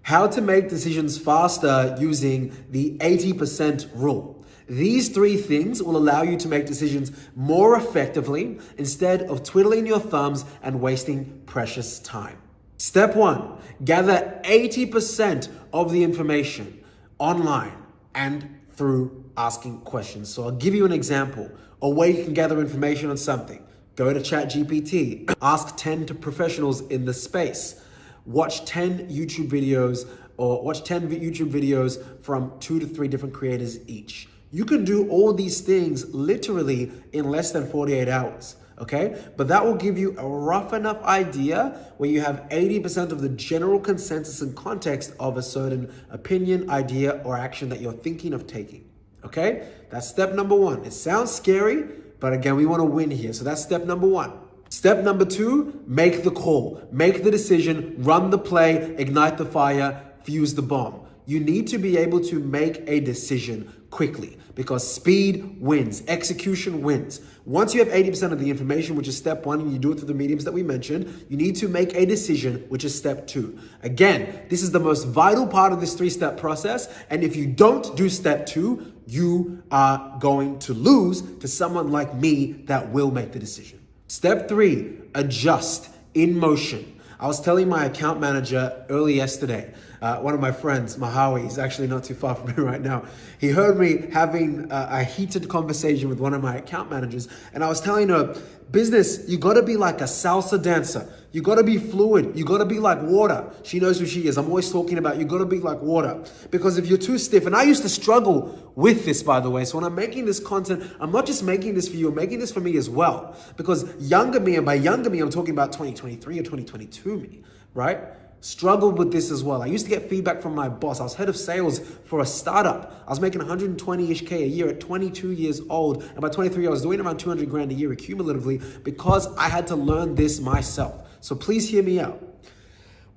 How to make decisions faster using the 80% rule. These 3 things will allow you to make decisions more effectively instead of twiddling your thumbs and wasting precious time. Step 1, gather 80% of the information online and through asking questions. So I'll give you an example, a way you can gather information on something. Go to ChatGPT, ask 10 professionals in the space, watch 10 YouTube videos from 2 to 3 different creators each. You can do all these things literally in less than 48 hours, okay? But that will give you a rough enough idea where you have 80% of the general consensus and context of a certain opinion, idea, or action that you're thinking of taking, okay? That's step number 1. It sounds scary, but again, we want to win here. So that's step number 1. Step number 2, make the call, make the decision, run the play, ignite the fire, fuse the bomb. You need to be able to make a decision quickly because speed wins, execution wins. Once you have 80% of the information, which is step 1, and you do it through the mediums that we mentioned, you need to make a decision, which is step 2. Again, this is the most vital part of this 3-step process. And if you don't do step 2, you are going to lose to someone like me that will make the decision. Step 3, adjust in motion. I was telling my account manager early yesterday, one of my friends, Mahawi, he's actually not too far from me right now. He heard me having a heated conversation with one of my account managers, and I was telling her, business, you gotta be like a salsa dancer. You gotta be fluid. You gotta be like water. She knows who she is. I'm always talking about you gotta be like water. Because if you're too stiff, and I used to struggle with this, by the way. So when I'm making this content, I'm not just making this for you, I'm making this for me as well. Because younger me, and by younger me, I'm talking about 2023 or 2022 me, right? Struggled with this as well. I used to get feedback from my boss. I was head of sales for a startup. I was making 120-ish K a year at 22 years old. And by 23, I was doing around 200 grand a year accumulatively because I had to learn this myself. So please hear me out.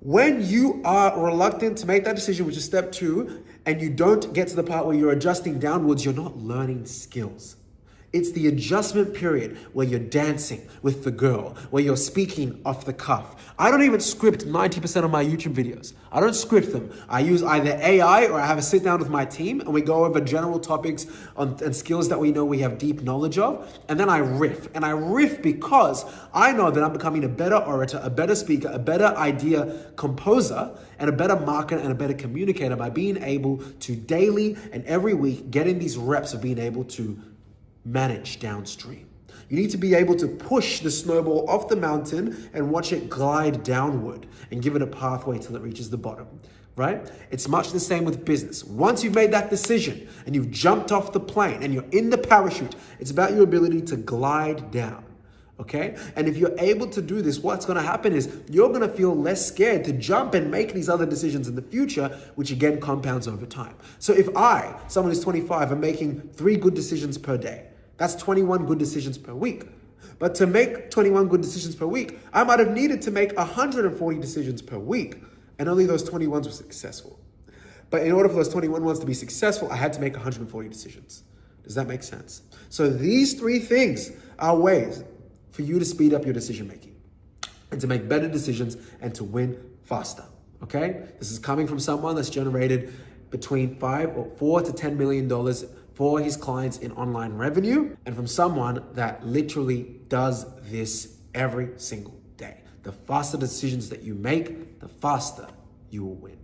When you are reluctant to make that decision, which is step 2, and you don't get to the part where you're adjusting downwards, you're not learning skills. It's the adjustment period where you're dancing with the girl, where you're speaking off the cuff. I don't even script 90% of my YouTube videos. I don't script them. I use either AI or I have a sit down with my team and we go over general topics and skills that we know we have deep knowledge of. And then I riff. And I riff because I know that I'm becoming a better orator, a better speaker, a better idea composer, and a better marketer and a better communicator by being able to daily and every week get in these reps of being able to manage downstream. You need to be able to push the snowball off the mountain and watch it glide downward and give it a pathway till it reaches the bottom, right? It's much the same with business. Once you've made that decision and you've jumped off the plane and you're in the parachute, it's about your ability to glide down, okay? And if you're able to do this, what's gonna happen is you're gonna feel less scared to jump and make these other decisions in the future, which again compounds over time. So if someone who's 25, am making 3 good decisions per day, that's 21 good decisions per week. But to make 21 good decisions per week, I might have needed to make 140 decisions per week, and only those 21s were successful. But in order for those 21 ones to be successful, I had to make 140 decisions. Does that make sense? So these 3 things are ways for you to speed up your decision making and to make better decisions and to win faster, okay? This is coming from someone that's generated between $4 to $10 million for his clients in online revenue, and from someone that literally does this every single day. The faster decisions that you make, the faster you will win.